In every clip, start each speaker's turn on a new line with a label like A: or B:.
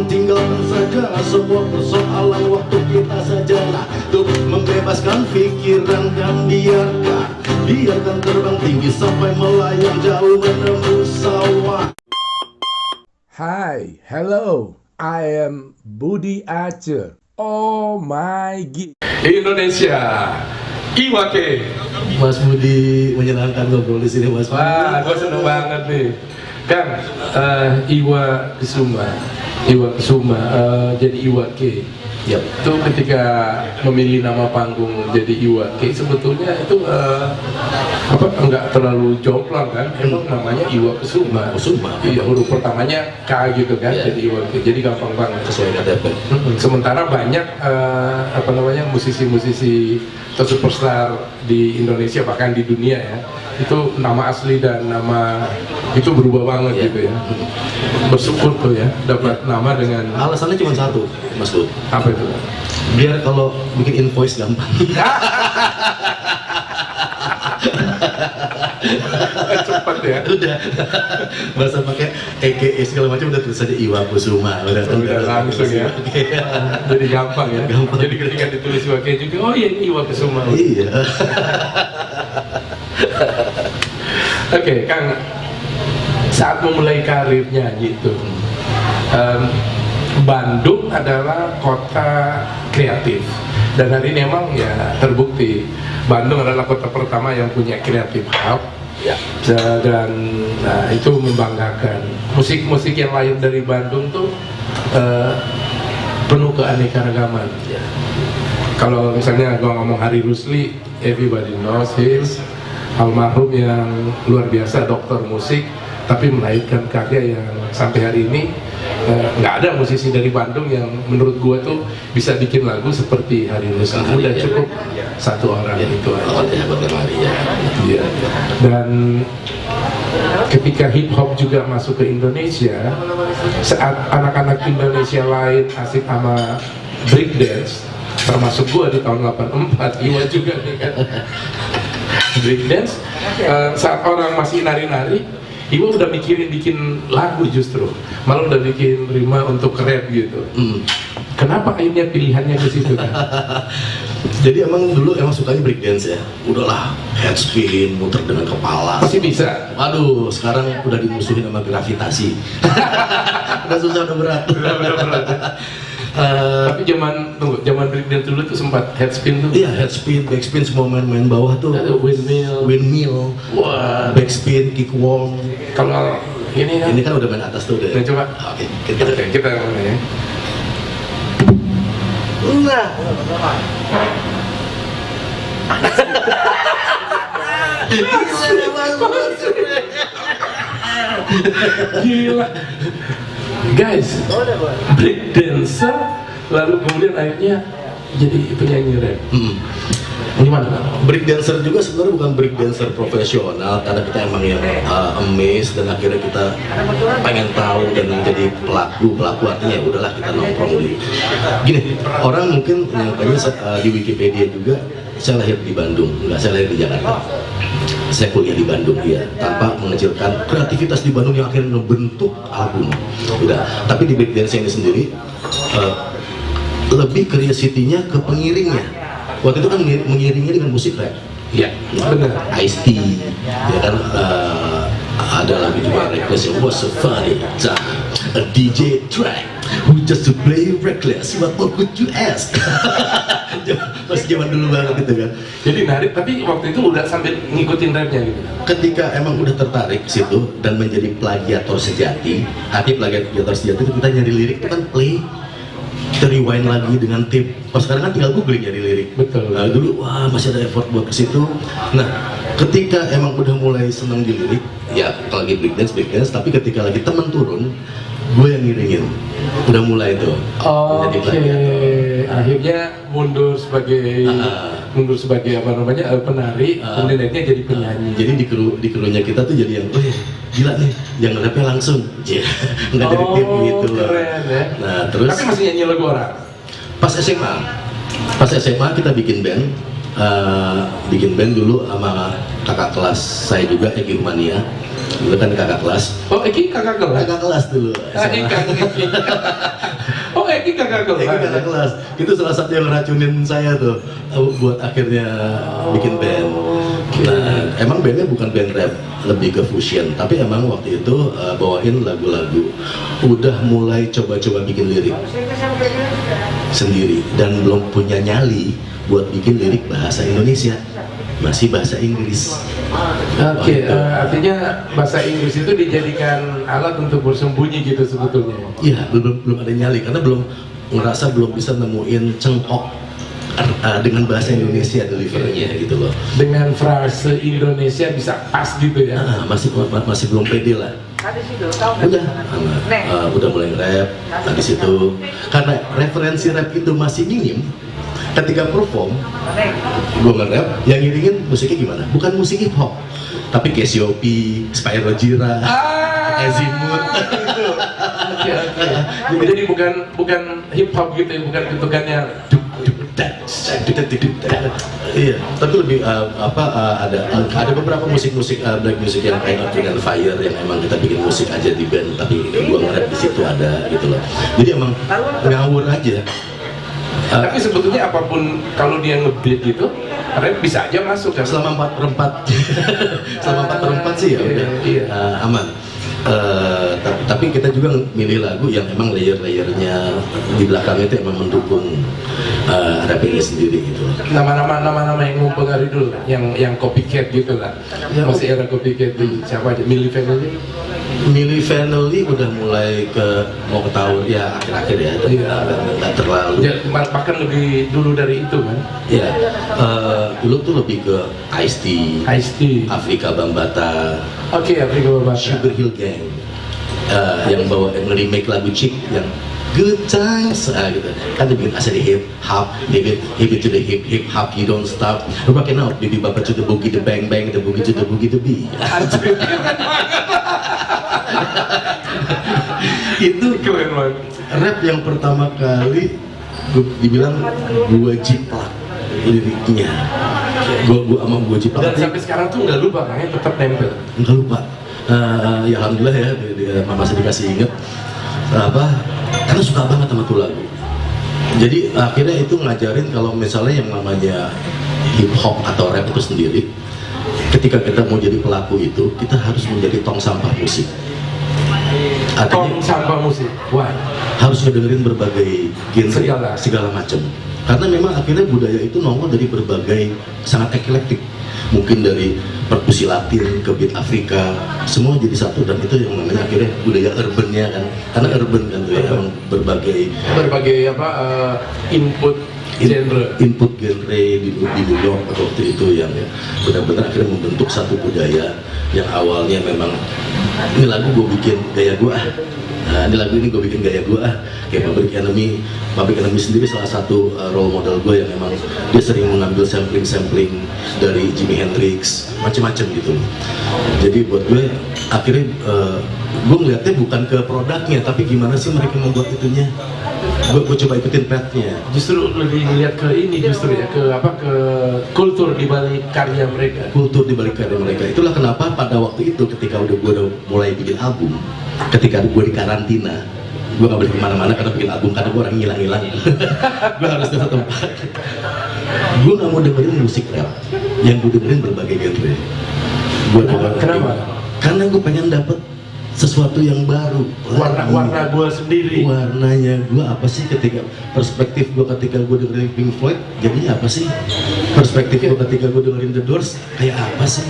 A: teman, tinggalkan saja semua persoalan waktu kita sajalah untuk membebaskan pikiran dan biarkan terbang tinggi sampai melayang jauh menembus sawah.
B: Hi, hello, I am Budi Aceh. Oh my god.
C: Indonesia, Iwake.
A: Mas Budi menyenangkan ngobrol di sini, Mas.
C: Wah, gue seneng banget nih. Kang, Iwa Kusuma, jadi Iwake.
A: Yep.
C: Itu ketika memilih nama panggung jadi Iwake, sebetulnya itu enggak terlalu jomplang kan? Emang namanya Iwa Kusuma. Iya, huruf pertamanya K gitu kan, jadi Iwake. Jadi gampang banget.
A: Sesuai KTP.
C: Sementara banyak musisi-musisi atau superstar di Indonesia bahkan di dunia ya, itu nama asli dan nama itu berubah banget gitu ya. Bersyukur tuh ya dapat nama dengan
A: Alasannya cuma satu, Mas Bud.
C: apa itu?
A: Biar kalau bikin invoice gampang.
C: Cepat ya.
A: Udah. Bahasa pakai EKE segala macam udah tulis saja Iwa Kusuma. Udah
C: Langsung ya. Jadi gampang ya. Jadi ketika ditulis Iwake juga, oh iya ini Iwa Kusuma.
A: Iya.
C: Oke, Kang, saat memulai karir nyanyi itu, Bandung adalah kota kreatif dan hari ini memang ya terbukti Bandung adalah kota pertama yang punya kreatif hub ya. Dan itu membanggakan. Musik-musik yang lahir dari Bandung tuh penuh keanekaragaman ya. Kalau misalnya gua ngomong Hari Rusli, everybody knows him, almarhum yang luar biasa, dokter musik, tapi melahirkan karya yang sampai hari ini nggak ada musisi dari Bandung yang menurut gue tuh bisa bikin lagu seperti Hari Rusli. Udah cukup satu orang itu aja. Ya. Dan ketika hip hop juga masuk ke Indonesia, saat anak-anak Indonesia lain asik sama break dance, termasuk gue di tahun 84, Iwa juga nih kan. Break dance, saat orang masih nari-nari, Iwa udah mikirin bikin lagu justru, malah udah bikin rima untuk rap gitu. Kenapa akhirnya pilihannya ke situ kan?
A: Jadi emang dulu sukanya break dance ya. Udahlah, head spin, muter dengan kepala.
C: Masih bisa?
A: Waduh, sekarang udah dimusuhin sama gravitasi. Udah susah, udah berat.
C: Tapi zaman breakdance dulu tuh sempat head spin tuh.
A: Iya, head spin, back spin, semua main bawah tuh. Windmill,
C: wah,
A: back spin, kick wall.
C: Kalau ini
A: kan udah main atas tuh deh.
C: Nah, coba. Oke, kita mana ya?
A: Nah.
C: Gila. Guys, break dancer lalu kemudian akhirnya jadi penyanyi rap. Gimana?
A: Break dancer juga sebenarnya bukan break dancer profesional, karena kita emang yang amazed dan akhirnya kita pengen tahu dan menjadi pelaku artinya ya udahlah kita nongkrong di. Gini, orang mungkin nyangkanya di Wikipedia juga saya lahir di Bandung, enggak, saya lahir di Jakarta. Saya kuliah di Bandung ya, tanpa mengecilkan kreativitas di Bandung yang akhirnya membentuk album. Udah, tapi di break dance ini sendiri lebih curiosity-nya ke pengiringnya. Waktu itu kan mengiringnya dengan musik rap.
C: Iya, benar.
A: Ice-T, ya kan, ada lagu juga Reckless, it was so funny time, a DJ track who just to play reckless, what more could you ask? Pas zaman dulu banget gitu kan.
C: Jadi narik, tapi waktu itu udah sambil ngikutin rapnya gitu.
A: Ketika emang udah tertarik ke situ dan menjadi plagiator sejati, arti plagiator sejati itu kita nyari lirik itu kan play, rewind lagi dengan tape. Pas sekarang kan tinggal googling nyari lirik.
C: Betul.
A: Nah, dulu wah masih ada effort buat ke situ. Nah, ketika emang udah mulai seneng di lirik, ya kalau lagi break dance, tapi ketika lagi temen turun, gue yang ngiringin. Udah mulai tuh.
C: Oke. Akhirnya mundur sebagai apa namanya penari, kemudian akhirnya jadi penyanyi.
A: Jadi di krunya kita tuh jadi yang, gila nih, yang rapnya langsung, nggak dari tim gitu loh.
C: Keren ya.
A: Nah terus.
C: Tapi masih nyanyi lagu orang.
A: Pas SMA kita bikin band dulu sama kakak kelas saya juga, Eki Rumania. Dulu kan kakak kelas.
C: Oh, Eki kakak kelas?
A: Kakak kelas dulu.
C: Eki. Egi kakak kelas.
A: Egi kakak kelas. Itu salah satu yang ngeracunin saya tuh buat akhirnya bikin band. Nah, emang bandnya bukan band rap, lebih ke fusion. Tapi emang waktu itu bawain lagu-lagu. Udah mulai coba-coba bikin lirik sendiri dan belum punya nyali buat bikin lirik bahasa Indonesia. Masih bahasa Inggris.
C: Oke, artinya bahasa Inggris itu dijadikan alat untuk bersembunyi gitu sebetulnya.
A: Iya, belum ada nyali karena belum bisa nemuin cengkok dengan bahasa Indonesia delivery-nya gitu loh.
C: Dengan frase Indonesia bisa pas gitu ya.
A: Masih belum pede lah. Udah mulai rap. Habis itu karena referensi rap itu masih minim. Ketika perform, gue nge-rap, yang ngiringin musiknya gimana? Bukan musik hip hop, tapi Cassiope, Spyro Gyra, Azimuth.
C: Oke. Jadi bukan hip hop gitu ya, bukan bentukannya.
A: Iya, tapi lebih ada beberapa musik black music yang kayak dengan Fire yang emang kita bikin musik aja di band, tapi gua nge-rap di situ ada gitu loh. Jadi emang ngawur aja.
C: Tapi sebetulnya apapun kalau dia nge-beat gitu, rap bisa aja masuk kan?
A: Selama 4/4 sih ya udah aman. Tapi kita juga milih lagu yang emang layer-layernya di belakang itu emang mendukung rapnya sendiri gitu.
C: Nama-nama yang mempengaruhi dulu, yang copycat gitu lah. Masih era copycat itu siapa aja? Milli Vanilli udah mulai mau ketahuan ya akhir-akhir ya, nggak terlalu. Ya, bahkan lebih dulu dari itu kan?
A: Ya, dulu tuh lebih ke Ice-T, Afrika Bambaataa.
C: Oke, Afrika Bambaataa.
A: Sugar Hill Gang, yang remake lagu Chick yang Good Times, gitu. Kan dia bikin asal di hip hop, hip to the hip hop, you don't stop. Rockin' out, baby baba to the boogie, the bang bang, the boogie to the boogie, the beat. Itu
C: keren banget.
A: Rap yang pertama kali dibilang gua jiplak liriknya. Gua jiplak.
C: Dan sampai sekarang tuh nggak lupa, makanya tetap nempel.
A: Nggak lupa. Ya alhamdulillah ya, masih dikasih inget. Karena suka banget sama tuh lagu. Jadi akhirnya itu ngajarin kalau misalnya yang namanya hip hop atau rap itu sendiri, ketika kita mau jadi pelaku itu, kita harus menjadi tong sampah musik.
C: Tong sampah musik. Why?
A: Harus ngedengerin berbagai genre, segala macam. Karena memang akhirnya budaya itu nongol dari berbagai sangat eklektik. Mungkin dari perkusi Latin ke beat Afrika, semua jadi satu, dan itu yang namanya akhirnya budaya urbannya kan. Karena urban kan tuh ya, emang berbagai input genre di New York waktu itu yang benar-benar akhirnya membentuk satu budaya yang awalnya memang ini lagu gue bikin gaya gue ini lagu ini gue bikin gaya gue kayak Public Enemy sendiri salah satu role model gue yang memang dia sering mengambil sampling dari Jimi Hendrix, macam-macam gitu. Jadi buat gue akhirnya gue ngeliatnya bukan ke produknya, tapi gimana sih mereka membuat itunya. Gue coba ikutin path-nya.
C: Justru lebih melihat ke ini justru ya, ke kultur di balik karya mereka. Itulah kenapa pada waktu itu ketika gue udah mulai bikin album, ketika gue di karantina, gue gak boleh kemana-mana karena bikin album, karena gue orang ngilang-ngilang. Gue harus di satu tempat. Gue gak mau dengerin musik rap, yang gue dengerin berbagai genre. Kenapa?
A: Karena gue pengen dapet sesuatu yang baru,
C: warna gue sendiri.
A: Warnanya gue apa sih ketika perspektif gue ketika gue dengerin Pink Floyd jadinya apa sih, perspektif gue ketika gue dengerin The Doors kayak apa sih,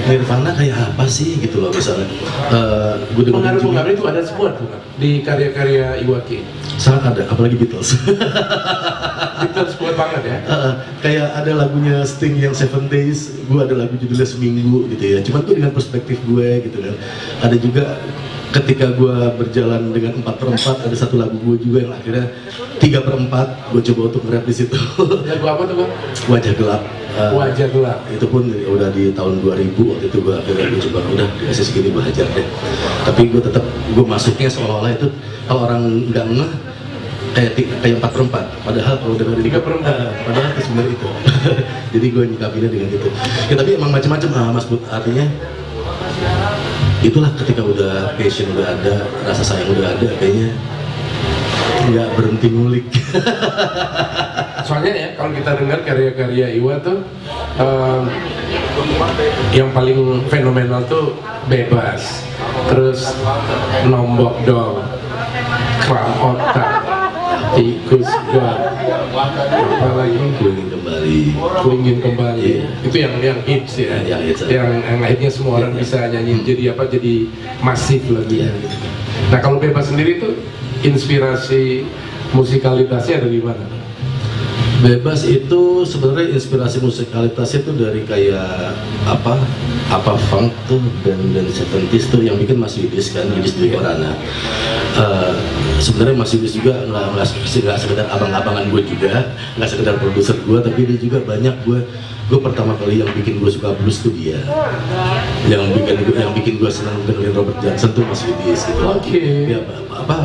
A: Nirvana kayak apa sih gitu loh misalnya.
C: Pengaruh itu ada semua tuh di karya-karya Iwaki.
A: Sangat ada, apalagi Beatles.
C: Beatles kuat banget ya.
A: Kayak ada lagunya Sting yang 7 Days, gue ada lagu judulnya Seminggu gitu ya. Cuman tuh dengan perspektif gue gitu kan. Ada juga ketika gue berjalan dengan 4/4, ada satu lagu gue juga yang akhirnya 3/4 gue coba untuk nge-rap di situ.
C: Lagu apa tuh Bang?
A: Wajah Gelap.
C: Wajah Gelap.
A: Itu pun udah di tahun 2000, waktu itu gue akhirnya coba udah dikasih segini gue hajar deh. Tapi gue tetap masuknya seolah-olah itu kalau orang nggak ngeh kayak 4/4, padahal kalau dengan
C: 3/4,
A: padahal itu sebenarnya itu. Jadi gue nyikapinnya dengan itu. Ya tapi emang macam-macam Mas Bud, artinya itulah ketika udah passion udah ada, rasa sayang udah ada, kayaknya nggak berhenti ngulik.
C: Soalnya ya kalau kita dengar karya-karya Iwa tuh yang paling fenomenal tuh Bebas, terus Nombok Dong, Kram Otak, Tikus God, apa lagi?
A: Ku ingin kembali.
C: Iya. Itu yang hits ya,
A: Yang hits.
C: yang akhirnya semua orang
A: Iya.
C: bisa nyanyi, jadi masif lagi.
A: Iya.
C: Nah kalau Bebas sendiri tuh inspirasi musikalitasnya dari mana?
A: Bebas itu sebenarnya inspirasi musikalitasnya itu dari kayak apa funk tuh dan 70s tuh yang bikin Mas Yudis kan, Yudis Dwi Korana. Sebenarnya Mas Yudis juga nggak sekedar abang-abangan gue juga, nggak sekedar produser gue, tapi dia juga banyak gue pertama kali yang bikin gue suka blues tuh dia, yang bikin gue senang dengerin Robert Johnson tuh Mas Yudis gitu.
C: Oke.
A: Ya,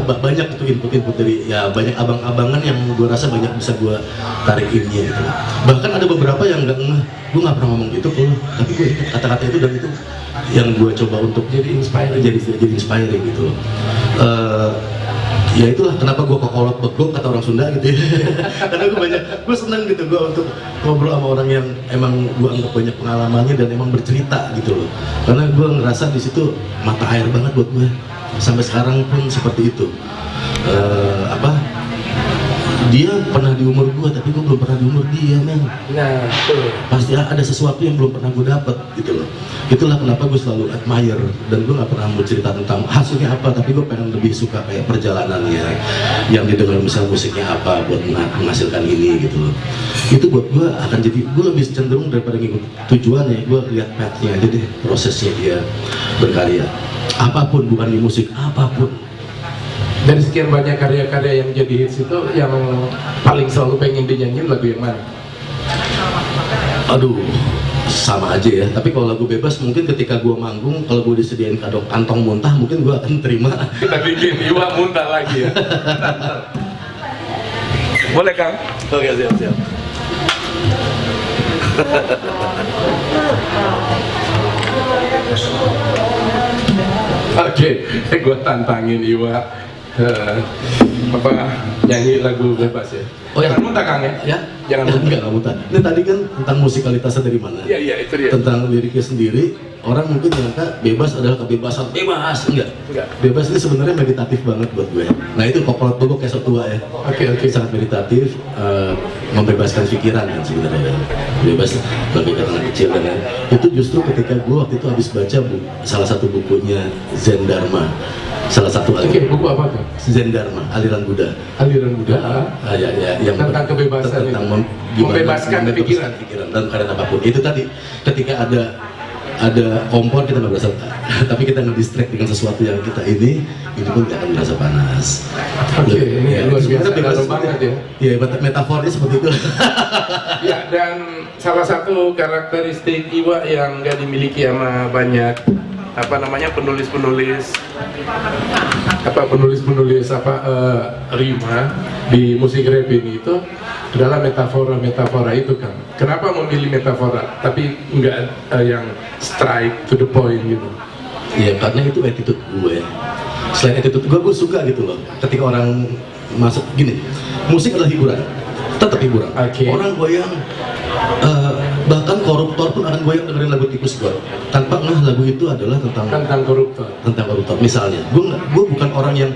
A: banyak itu input dari ya banyak abang-abangan yang gue rasa banyak bisa gue tarik innya gitu. Bahkan ada beberapa yang gue nggak pernah ngomong gitu kalau, tapi gue ingat kata-kata itu dan itu yang gue coba untuk jadi inspiring gitu. Ya itulah kenapa gue kokolot begok kata orang Sunda gitu ya. Karena gue seneng gitu gue untuk ngobrol sama orang yang emang gue anggap banyak pengalamannya dan emang bercerita gitu loh. Karena gue ngerasa di situ mata air banget buat gue sampai sekarang pun seperti itu. Dia pernah di umur gue tapi gue belum pernah di umur dia, men.
C: Nah, betul.
A: Pasti ada sesuatu yang belum pernah gue dapet gitu loh. Itulah kenapa gue selalu admire dan gue nggak pernah mau cerita tentang hasilnya apa, tapi gue pengen lebih suka kayak perjalanannya, yang didengar misalnya musiknya apa buat menghasilkan ini gitu loh. Itu buat gue akan jadi gue lebih cenderung daripada ngikut tujuannya, gue lihat pathnya aja deh, prosesnya dia berkarya. Apapun, bukan di musik, apapun.
C: Dari sekian banyak karya-karya yang jadi hits itu, yang paling selalu pengen dinyanyiin lagu yang mana?
A: Aduh, sama aja ya. Tapi kalau lagu Bebas mungkin ketika gue manggung, kalau gue disediain kantong muntah, mungkin gue akan terima.
C: Kita bikin Iwa muntah lagi ya. Boleh Kang?
A: Oke, siap.
C: Oke, gue tantangin Iwa nyanyi lagu Bebas ya.
A: Oh,
C: jangan
A: ya.
C: muntah Kang ya.
A: Ya,
C: Jangan muntah.
A: Enggak muntah. Ini tadi kan tentang musikalitasnya dari mana?
C: Iya itu dia.
A: Tentang liriknya sendiri, orang mungkin nyangka bebas adalah kebebasan. Bebas, enggak. Bebas ini sebenarnya meditatif banget buat gue. Nah itu kokolot bogok kayak tua ya.
C: Oke.
A: Sangat meditatif, membebaskan pikiran kan sebenarnya. Bebas bagaikan anak kecil kan. Itu justru ketika gue waktu itu habis baca salah satu bukunya Zen Dharma. Salah satu
C: Buku apa tuh?
A: Zen Dharma, aliran Buddha.
C: Aliran Buddha.
A: Ya, yang
C: Tentang kebebasan
A: tentang
C: membebaskan pikiran
A: dalam keadaan apapun. Itu tadi ketika ada kompor kita nggak berasa, tapi kita nge-distract dengan sesuatu yang kita ini pun tidak akan merasa panas.
C: Oke, ini luar biasa dalam banget ya.
A: Iya, metafornya seperti itu.
C: Ya, dan salah satu karakteristik Iwa yang nggak dimiliki sama banyak penulis-penulis rima di musik rap ini itu adalah metafora itu kan. Kenapa memilih metafora tapi enggak yang straight to the point gitu?
A: Iya, karena itu attitude gue. Selain attitude gue suka gitu loh. Ketika orang masuk gini, musik adalah hiburan, tetap hiburan.
C: Okay.
A: Orang goyang, bahkan koruptor pun akan goyang dengerin lagu Tikus God tanpa lagu itu adalah tentang
C: koruptor.
A: Misalnya, gue bukan orang yang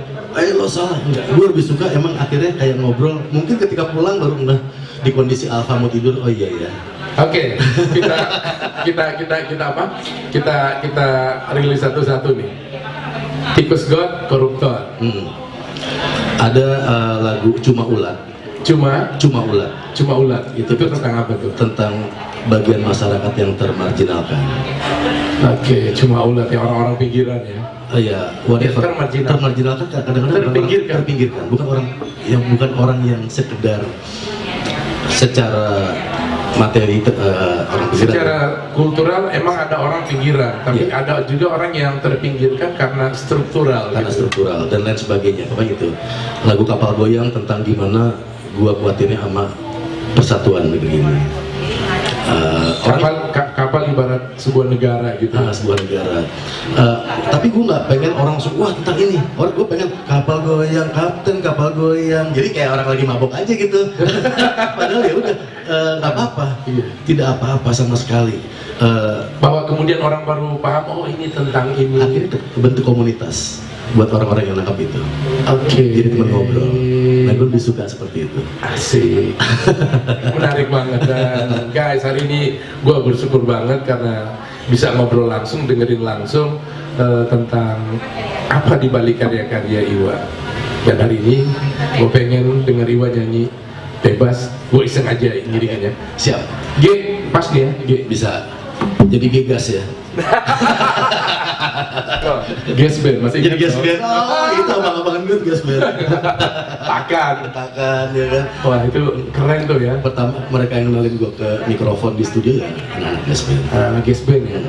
A: lo salah, enggak. Gue lebih suka emang akhirnya kayak ngobrol. Mungkin ketika pulang baru di kondisi alfa mau tidur. Oh iya ya.
C: Oke, kita rilis satu-satu nih. Tikus God, koruptor.
A: Ada lagu Cuma Ulat. Cuma Ulat.
C: Itu tentang apa tuh?
A: Tentang bagian masyarakat yang termarginalkan.
C: Oke, Cuma Ulat ya, orang-orang pinggiran ya.
A: Iya, whatever. Termarginalkan kadang-kadang terpinggirkan. Bukan orang yang sekedar secara materi orang pinggiran.
C: Secara kultural emang ada orang pinggiran, tapi ada juga orang yang terpinggirkan karena struktural.
A: Struktural dan lain sebagainya. Apa itu? Lagu Kapal Goyang tentang gimana gua kuatirnya sama persatuan negeri ini.
C: Kapal ibarat sebuah negara gitu.
A: Sebuah negara. Tapi gue nggak pengen orang wah tentang ini. Orang gue pengen kapal goyang, kapten kapal goyang. Jadi kayak orang lagi mabok aja gitu. Padahal ya udah nggak apa-apa. Tidak apa-apa sama sekali.
C: Bahwa kemudian orang baru paham, oh ini tentang ini.
A: Akhirnya bentuk komunitas buat orang-orang yang nangkap itu.
C: Oke.
A: Jadi teman ngobrol. Nah gue lebih suka seperti itu.
C: Asik. Menarik banget. Dan guys, hari ini gue bersyukur banget karena bisa ngobrol langsung, dengerin langsung tentang apa dibalik karya-karya Iwa. Dan hari ini gue pengen denger Iwa nyanyi bebas. Gue iseng aja ngiringannya.
A: Siap.
C: G pas nih ya. G
A: Bisa. Jadi gegas ya.
C: Gas band masih
A: Jadi
C: ingat
A: gas
C: dong?
A: band. Oh, itu abang-abangan gue gas band.
C: Takan.
A: Ya kan.
C: Wah itu keren tuh ya.
A: Pertama mereka yang kenalin gue ke mikrofon di studio ya anak gas band.
C: Gas band ya.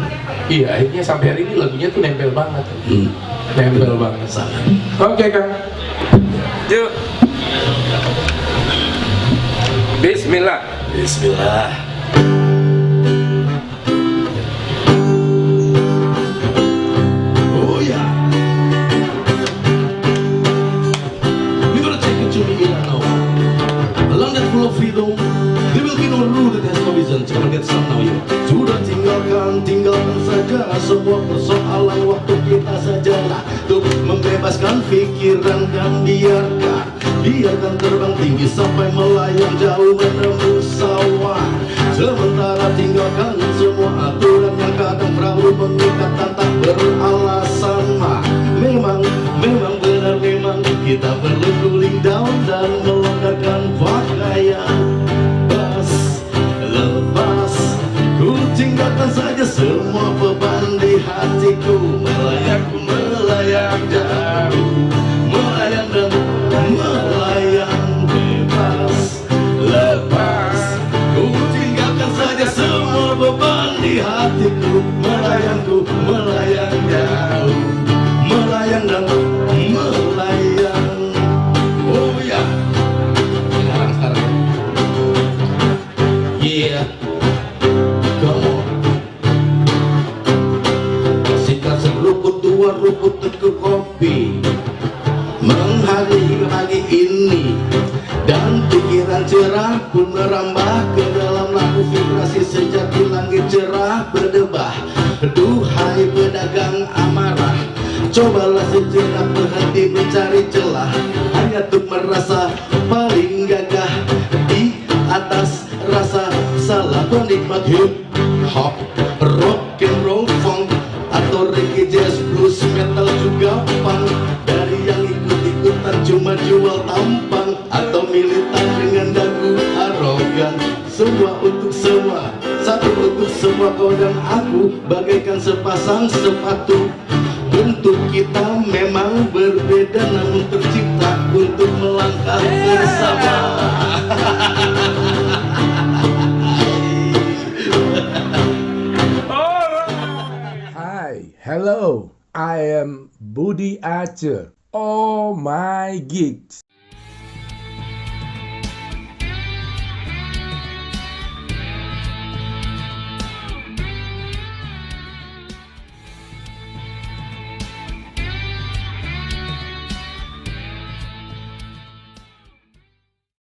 C: Iya akhirnya sampai hari ini lagunya tuh nempel banget. Nempel banget.
A: Sangat.
C: Oke Kang. Yuk. Bismillah.
A: Bismillah. Oh ya. We gonna take it to Milano. A land that full of freedom. There will be no rule that has no vision. Come on, get some now you. Sudah tinggalkan saja semua persoalan waktu kita sajalah untuk membebaskan pikiran dan biarkan terbang tinggi sampai melayang jauh menembus sawah. Sementara tinggalkan semua aturan yang kadang terlalu mengikat dan tak beralasan. Memang benar kita perlu cooling down dan melonggarkan pakaian. Lepas ku tinggalkan saja semua beban di hatiku, melayang jauh, melayang bebas. Lepas ku tinggalkan saja semua beban di hatiku, melayang jauh, melayang. Oh ya, sekarang. Yeah, come on. Sikat seruput dua ruput teguk kopi, menghari ini dan pikiran cerah pun merambah ke dalam lagu vibrasi sejati langit cerah berdebah. Duhai pedagang amarah, cobalah sejenak berhenti mencari celah, hanya untuk merasa paling gagah di atas rasa salah. Penikmat hip hop, rock and roll, funk atau reggae, jazz, blues, metal juga punk. Dari yang ikut-ikutan cuma jual tampang atau militan dengan dagu arogan. Semua untuk semua, satu untuk semua, kau dan aku bagaikan sepasang sepatu. Bentuk kita memang berbeda namun tercipta untuk melangkah bersama.
B: Hi, hello, I am Budi Aceh. Oh my gigs.